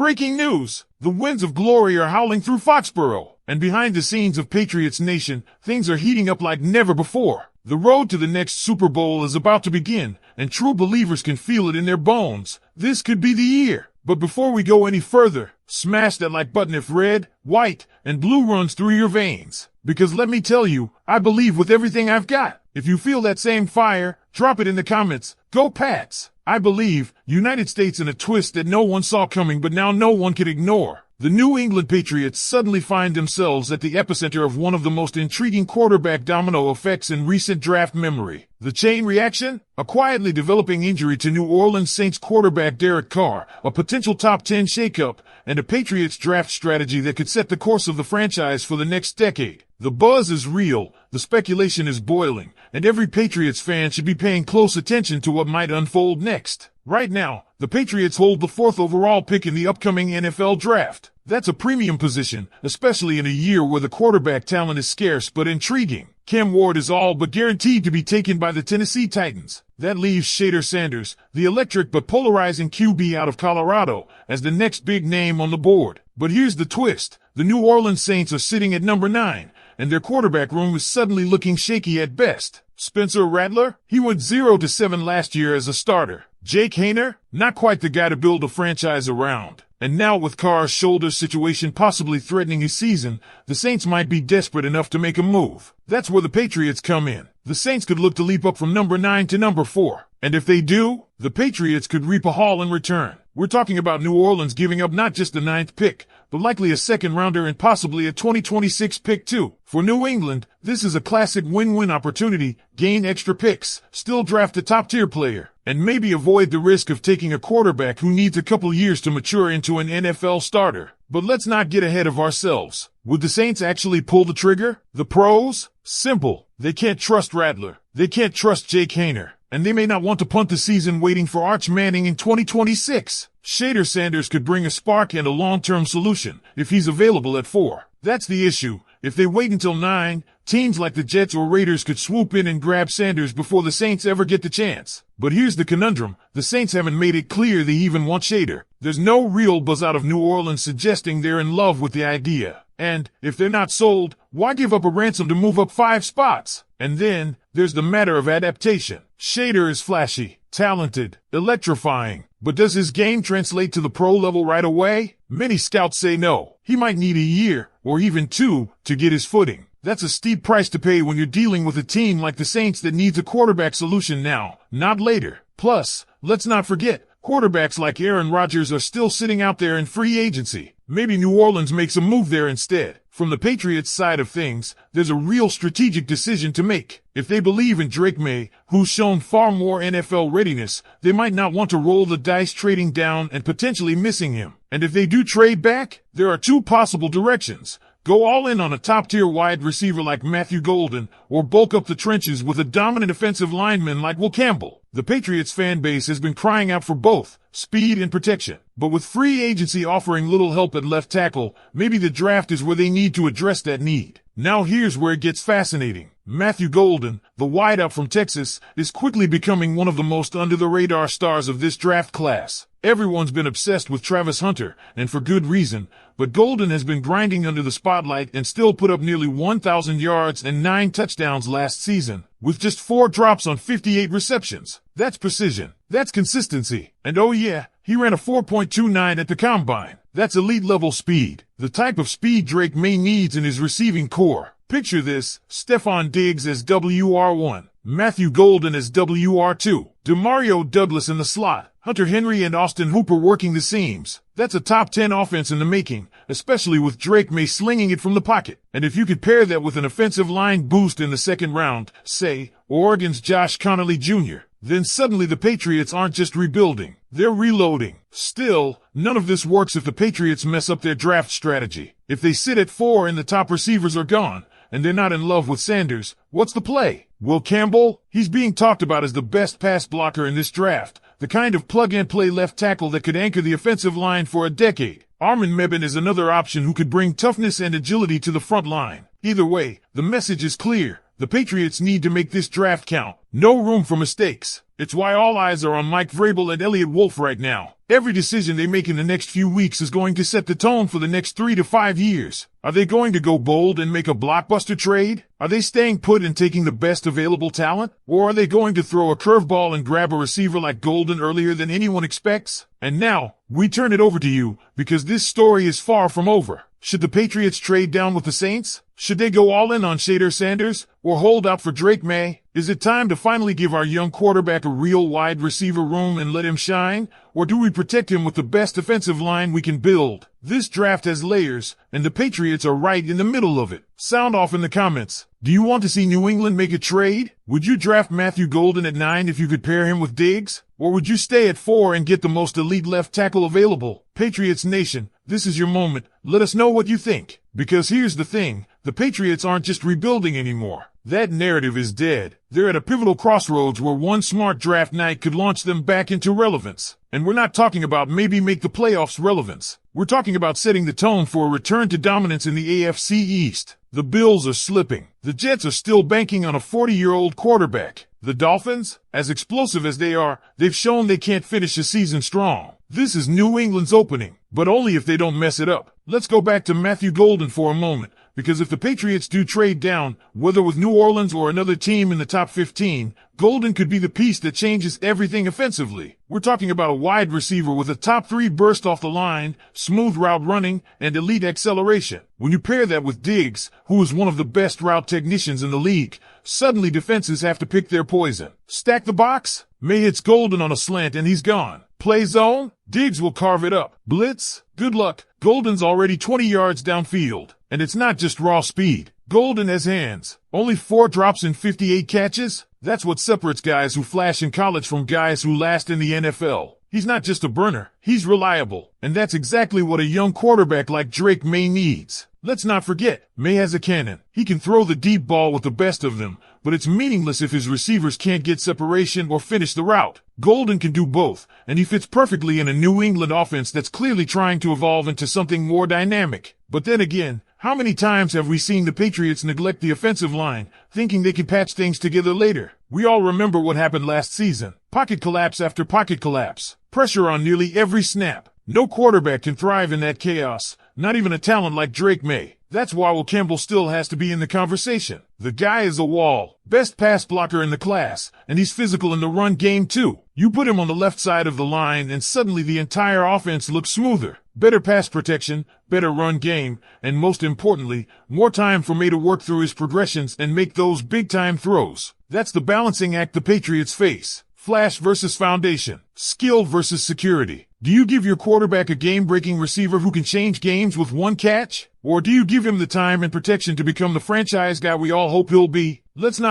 Breaking news! The winds of glory are howling through Foxborough, and behind the scenes of Patriots Nation, things are heating up like never before. The road to the next Super Bowl is about to begin, and true believers can feel it in their bones. This could be the year. But before we go any further, smash that like button if red, white, and blue runs through your veins. Because let me tell you, I believe with everything I've got. If you feel that same fire, drop it in the comments. Go Pats! I believe, United States in a twist that no one saw coming but now no one can ignore. The New England Patriots suddenly find themselves at the epicenter of one of the most intriguing quarterback domino effects in recent draft memory. The chain reaction? A quietly developing injury to New Orleans Saints quarterback Derek Carr, a potential top 10 shakeup, and a Patriots draft strategy that could set the course of the franchise for the next decade. The buzz is real, the speculation is boiling, and every Patriots fan should be paying close attention to what might unfold next. Right now, the Patriots hold the 4th overall pick in the upcoming NFL draft. That's a premium position, especially in a year where the quarterback talent is scarce but intriguing. Cam Ward is all but guaranteed to be taken by the Tennessee Titans. That leaves Jadon Sanders, the electric but polarizing QB out of Colorado, as the next big name on the board. But here's the twist. The New Orleans Saints are sitting at number 9, and their quarterback room is suddenly looking shaky at best. Spencer Rattler? He went 0-7 last year as a starter. Jake Haener? Not quite the guy to build a franchise around. And now with Carr's shoulder situation possibly threatening his season, the Saints might be desperate enough to make a move. That's where the Patriots come in. The Saints could look to leap up from number 9 to number 4. And if they do, the Patriots could reap a haul in return. We're talking about New Orleans giving up not just the 9th pick, but likely a second rounder and possibly a 2026 pick too. For New England, this is a classic win-win opportunity. Gain extra picks, still draft a top-tier player, and maybe avoid the risk of taking a quarterback who needs a couple years to mature into an NFL starter. But let's not get ahead of ourselves. Would the Saints actually pull the trigger? The pros? Simple. They can't trust Rattler. They can't trust Jake Haener. And they may not want to punt the season waiting for Arch Manning in 2026. Jadon Sanders could bring a spark and a long-term solution if he's available at 4. That's the issue. If they wait until 9, teams like the Jets or Raiders could swoop in and grab Sanders before the Saints ever get the chance. But here's the conundrum. The Saints haven't made it clear they even want Jadon. There's no real buzz out of New Orleans suggesting they're in love with the idea. And, if they're not sold, why give up a ransom to move up 5 spots? And then, there's the matter of adaptation. Jadon is flashy, talented, electrifying. But does his game translate to the pro level right away? Many scouts say no. He might need a year, or even 2, to get his footing. That's a steep price to pay when you're dealing with a team like the Saints that needs a quarterback solution now, not later. Plus, let's not forget, quarterbacks like Aaron Rodgers are still sitting out there in free agency. Maybe New Orleans makes a move there instead. From the Patriots side of things, there's a real strategic decision to make. If they believe in Jerod Mayo, who's shown far more NFL readiness, they might not want to roll the dice trading down and potentially missing him. And if they do trade back, there are 2 possible directions. Go all in on a top-tier wide receiver like Matthew Golden, or bulk up the trenches with a dominant offensive lineman like Will Campbell. The Patriots fan base has been crying out for both, speed and protection. But with free agency offering little help at left tackle, maybe the draft is where they need to address that need. Now here's where it gets fascinating. Matthew Golden, the wideout from Texas, is quickly becoming one of the most under-the-radar stars of this draft class. Everyone's been obsessed with Travis Hunter, and for good reason, but Golden has been grinding under the spotlight and still put up nearly 1,000 yards and 9 touchdowns last season, with just 4 drops on 58 receptions. That's precision. That's consistency. And oh yeah, he ran a 4.29 at the combine. That's elite-level speed. The type of speed Jerod Mayo needs in his receiving core. Picture this, Stephon Diggs as WR1, Matthew Golden as WR2, Demario Douglas in the slot, Hunter Henry and Austin Hooper working the seams. That's a top 10 offense in the making, especially with Jerod Mayo slinging it from the pocket. And if you could pair that with an offensive line boost in the second round, say, Oregon's Josh Connolly Jr., then suddenly the Patriots aren't just rebuilding, they're reloading. Still, none of this works if the Patriots mess up their draft strategy. If they sit at 4 and the top receivers are gone, and they're not in love with Sanders, what's the play? Will Campbell? He's being talked about as the best pass blocker in this draft, the kind of plug-and-play left tackle that could anchor the offensive line for a decade. Armin Mebane is another option who could bring toughness and agility to the front line. Either way, the message is clear. The Patriots need to make this draft count. No room for mistakes. It's why all eyes are on Mike Vrabel and Elliott Wolf right now. Every decision they make in the next few weeks is going to set the tone for the next 3 to 5 years. Are they going to go bold and make a blockbuster trade? Are they staying put and taking the best available talent? Or are they going to throw a curveball and grab a receiver like Golden earlier than anyone expects? And now, we turn it over to you, because this story is far from over. Should the Patriots trade down with the Saints? Should they go all in on Shader Sanders? Or hold out for Drake Maye? Is it time to finally give our young quarterback a real wide receiver room and let him shine? Or do we protect him with the best offensive line we can build? This draft has layers, and the Patriots are right in the middle of it. Sound off in the comments. Do you want to see New England make a trade? Would you draft Matthew Golden at 9 if you could pair him with Diggs? Or would you stay at 4 and get the most elite left tackle available? Patriots Nation, this is your moment. Let us know what you think. Because here's the thing, the Patriots aren't just rebuilding anymore. That narrative is dead. They're at a pivotal crossroads where one smart draft night could launch them back into relevance. And we're not talking about maybe make the playoffs relevance. We're talking about setting the tone for a return to dominance in the AFC East. The Bills are slipping. The Jets are still banking on a 40-year-old quarterback. The Dolphins, as explosive as they are, they've shown they can't finish a season strong. This is New England's opening, but only if they don't mess it up. Let's go back to Matthew Golden for a moment, because if the Patriots do trade down, whether with New Orleans or another team in the top 15, Golden could be the piece that changes everything offensively. We're talking about a wide receiver with a top 3 burst off the line, smooth route running, and elite acceleration. When you pair that with Diggs, who is one of the best route technicians in the league, suddenly defenses have to pick their poison. Stack the box? Maye hits Golden on a slant and he's gone. Play zone? Diggs will carve it up. Blitz? Good luck. Golden's already 20 yards downfield. And it's not just raw speed. Golden has hands. Only 4 drops and 58 catches? That's what separates guys who flash in college from guys who last in the NFL. He's not just a burner, he's reliable. And that's exactly what a young quarterback like Drake Maye needs. Let's not forget, Maye has a cannon. He can throw the deep ball with the best of them, but it's meaningless if his receivers can't get separation or finish the route. Golden can do both, and he fits perfectly in a New England offense that's clearly trying to evolve into something more dynamic. But then again, how many times have we seen the Patriots neglect the offensive line, thinking they could patch things together later? We all remember what happened last season. Pocket collapse after pocket collapse. Pressure on nearly every snap. No quarterback can thrive in that chaos, not even a talent like Drake Maye. That's why Will Campbell still has to be in the conversation. The guy is a wall, best pass blocker in the class, and he's physical in the run game too. You put him on the left side of the line and suddenly the entire offense looks smoother. Better pass protection, better run game, and most importantly, more time for Maye to work through his progressions and make those big-time throws. That's the balancing act the Patriots face. Flash versus foundation. Skill versus security. Do you give your quarterback a game-breaking receiver who can change games with one catch? Or do you give him the time and protection to become the franchise guy we all hope he'll be? Let's not